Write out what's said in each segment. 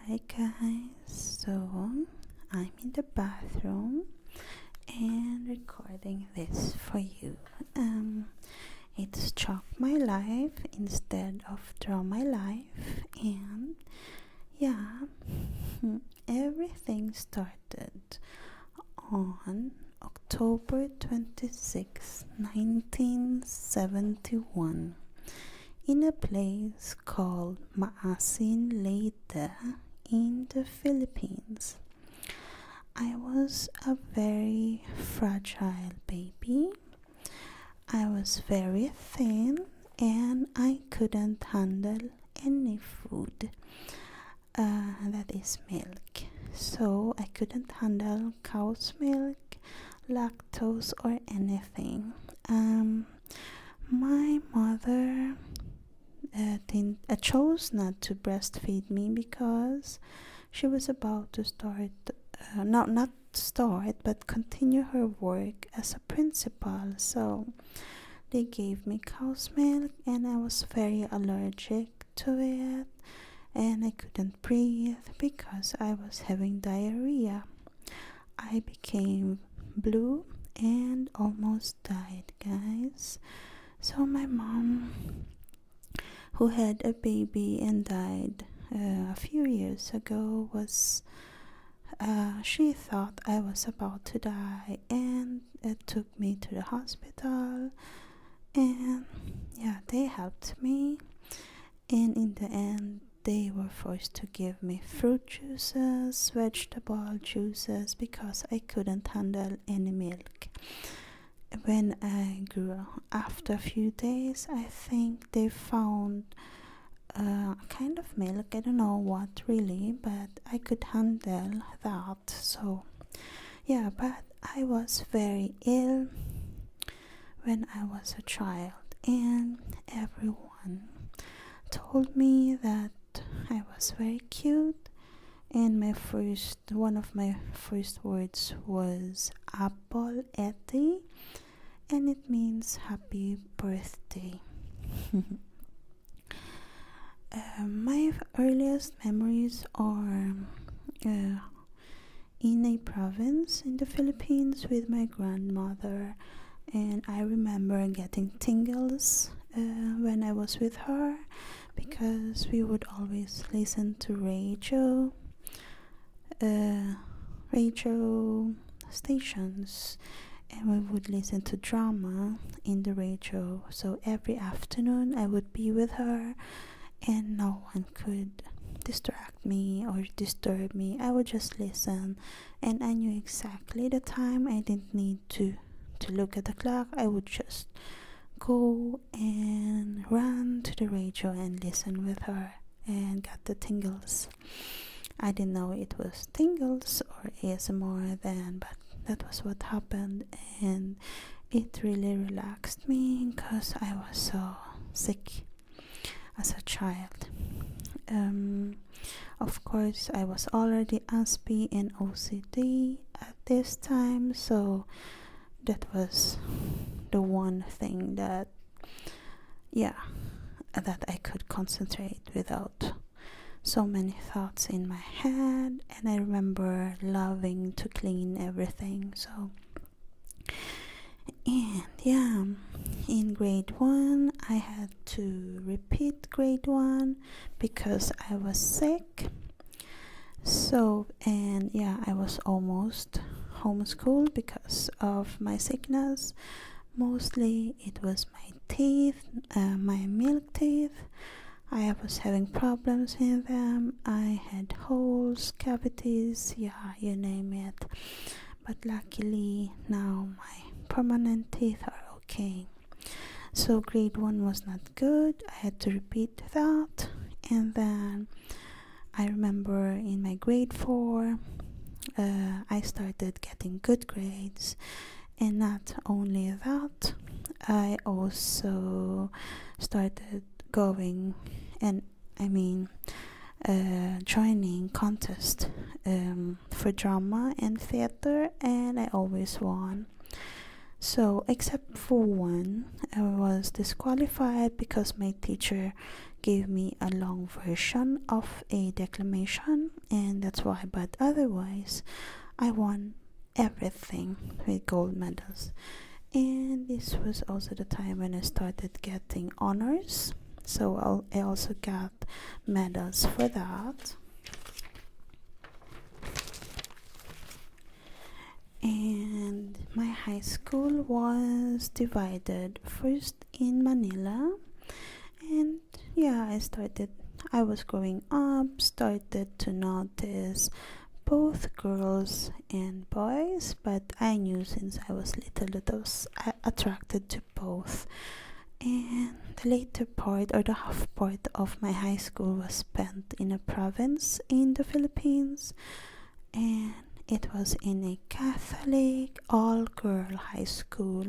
Hi guys, so I'm in the bathroom and recording this for you. It's Chalk My Life instead of Draw My Life, and yeah, everything started on October 26, 1971 in a place called Maasin Leyte in the Philippines. I was a very fragile baby. I was very thin and I couldn't handle any food that is milk. So I couldn't handle cow's milk, lactose, or anything. My mother chose not to breastfeed me because she was about to start, not start, but continue her work as a principal. So they gave me cow's milk and I was very allergic to it, and I couldn't breathe because I was having diarrhea. I became blue and almost died, guys. So my mom, who had a baby and died a few years ago, she thought I was about to die and took me to the hospital, and yeah, they helped me, and in the end they were forced to give me fruit juices, vegetable juices, because I couldn't handle any milk. When I grew after a few days, I think they found a kind of milk, I don't know what really, but I could handle that. So yeah, but I was very ill when I was a child, and everyone told me that I was very cute, and one of my first words was apple eti, and it means happy birthday. My earliest memories are in a province in the Philippines with my grandmother, and I remember getting tingles when I was with her, because we would always listen to radio stations, and we would listen to drama in the radio. So every afternoon I would be with her and no one could distract me or disturb me. I would just listen, and I knew exactly the time. I didn't need to look at the clock. I would just go and run to the radio and listen with her and got the tingles. I didn't know it was tingles or ASMR then, but that was what happened, and it really relaxed me because I was so sick as a child. Of course, I was already ASPI and OCD at this time, so that was the one thing that I could concentrate without so many thoughts in my head. And I remember loving to clean everything. So, and yeah, in grade 1 I had to repeat grade 1 because I was sick. So, and yeah, I was almost homeschooled because of my sickness. Mostly it was my teeth, my milk teeth. I was having problems in them. I had holes, cavities, yeah, you name it. But luckily now my permanent teeth are okay. So grade 1 was not good. I had to repeat that. And then I remember in my grade 4 I started getting good grades. And not only that, I also started going and joining contest for drama and theater, and I always won. So except for one, I was disqualified because my teacher gave me a long version of a declamation, and that's why. But otherwise, I won everything with gold medals. And this was also the time when I started getting honors, so I also got medals for that. And my high school was divided first in Manila, and yeah, I was growing up, started to notice both girls and boys, but I knew since I was little that I was attracted to both. And the later part, or the half part of my high school, was spent in a province in the Philippines, and it was in a Catholic all-girl high school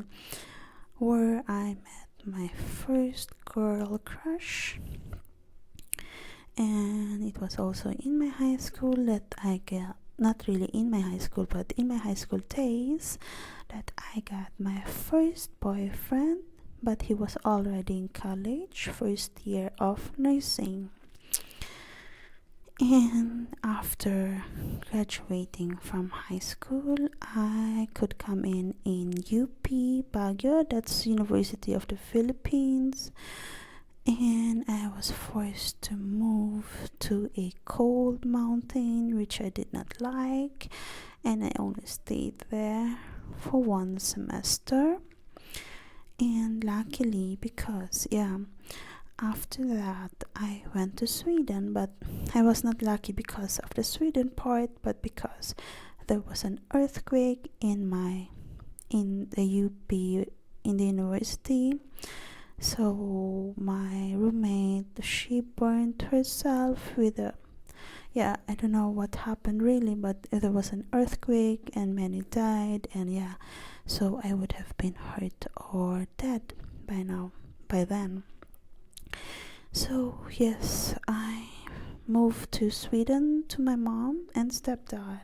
where I met my first girl crush. And it was also in my high school that I got, not really in my high school, but in my high school days, that I got my first boyfriend, but he was already in college, first year of nursing. And after graduating from high school, I could come in UP Baguio, that's University of the Philippines, and I was forced to move to a cold mountain which I did not like, and I only stayed there for 1 semester. And luckily, because after that I went to Sweden, but I was not lucky because of the Sweden part, but because there was an earthquake in the UP, in the university. So my roommate, she burned herself with I don't know what happened really, but there was an earthquake and many died, and so I would have been hurt or dead by then. So yes, I moved to Sweden to my mom and stepdad,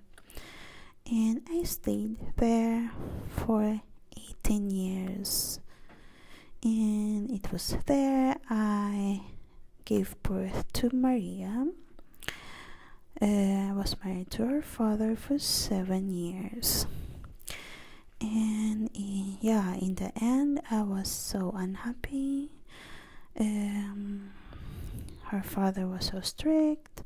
and I stayed there for 18 years. And it was there I gave birth to Maria. I was married to her father for 7 years. And in the end, I was so unhappy. Her father was so strict,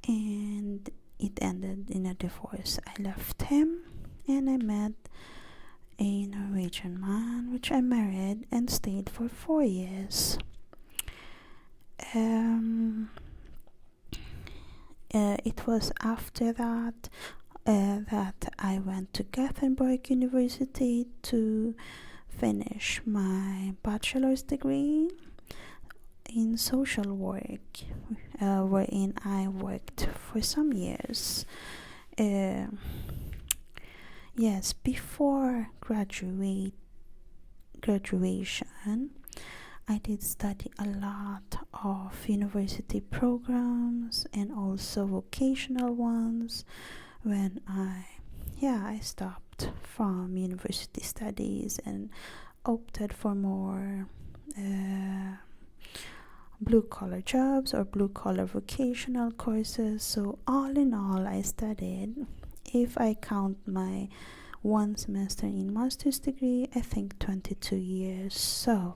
and it ended in a divorce. I left him, and I met a Norwegian man, which I married and stayed for 4 years. It was after that that I went to Gothenburg University to finish my bachelor's degree in social work, wherein I worked for some years. Yes, before graduation, I did study a lot of university programs and also vocational ones. When I stopped from university studies and opted for more blue collar jobs or blue collar vocational courses. So all in all, I studied, if I count my 1 semester in master's degree, I think 22 years. So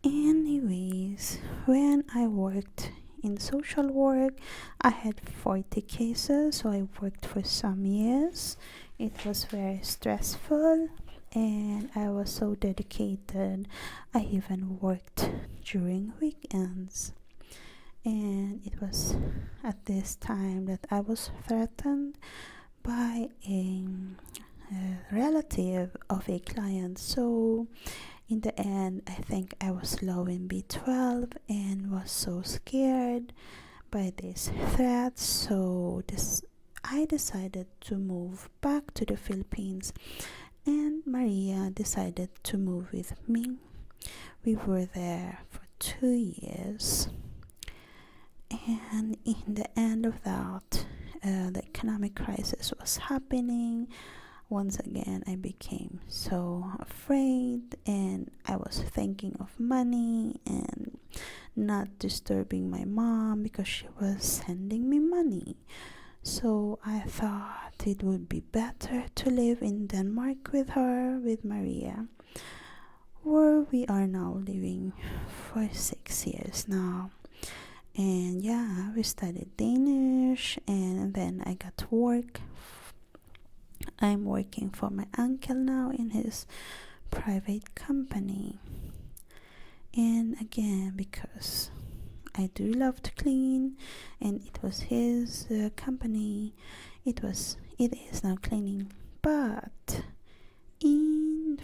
anyways, when I worked in social work, I had 40 cases, so I worked for some years. It was very stressful, and I was so dedicated. I even worked during weekends. And it was at this time that I was threatened by a relative of a client. So in the end, I think I was low in B12 and was so scared by these threats. So I decided to move back to the Philippines, and Maria decided to move with me. We were there for 2 years, and in the end of that, the economic crisis was happening. Once again, I became so afraid, and I was thinking of money, and not disturbing my mom because she was sending me money. So I thought it would be better to live in Denmark with her, with Maria, where we are now living for 6 years now. And yeah, we studied Danish, and then I got to work. I'm working for my uncle now in his private company. And again, because I do love to clean, and it was his company, it is now cleaning. But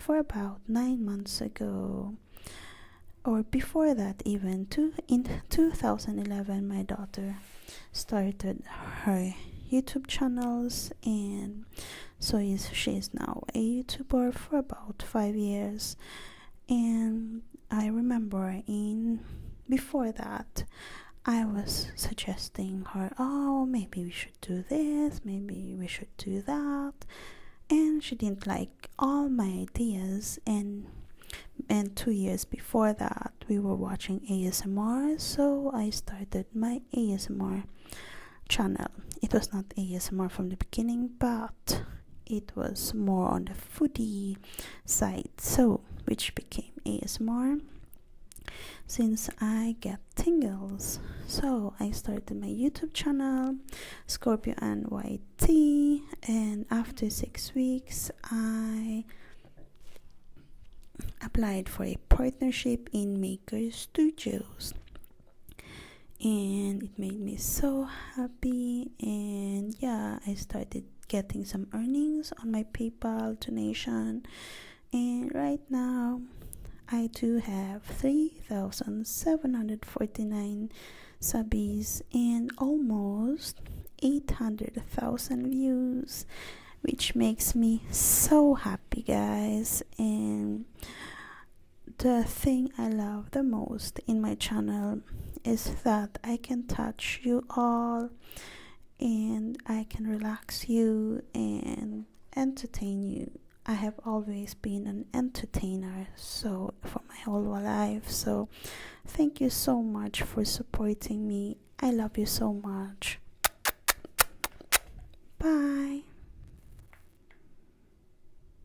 for about 9 months ago, or before that even, in 2011, my daughter started her YouTube channels, and so she is now a YouTuber for about 5 years. And I remember before that, I was suggesting her, oh, maybe we should do this, maybe we should do that, and she didn't like all my ideas. And 2 years before that, we were watching ASMR, so I started my ASMR channel. It was not ASMR from the beginning, but it was more on the foodie side, so which became ASMR since I get tingles. So I started my YouTube channel, ScorpioAnnYT, and after 6 weeks I applied for a partnership in Maker Studios, and it made me so happy. And yeah, I started getting some earnings on my PayPal donation, and right now I do have 3,749 subbies and almost 800,000 views, which makes me so happy, guys. And the thing I love the most in my channel is that I can touch you all, and I can relax you and entertain you. I have always been an entertainer, so for my whole life. So thank you so much for supporting me. I love you so much. Bye.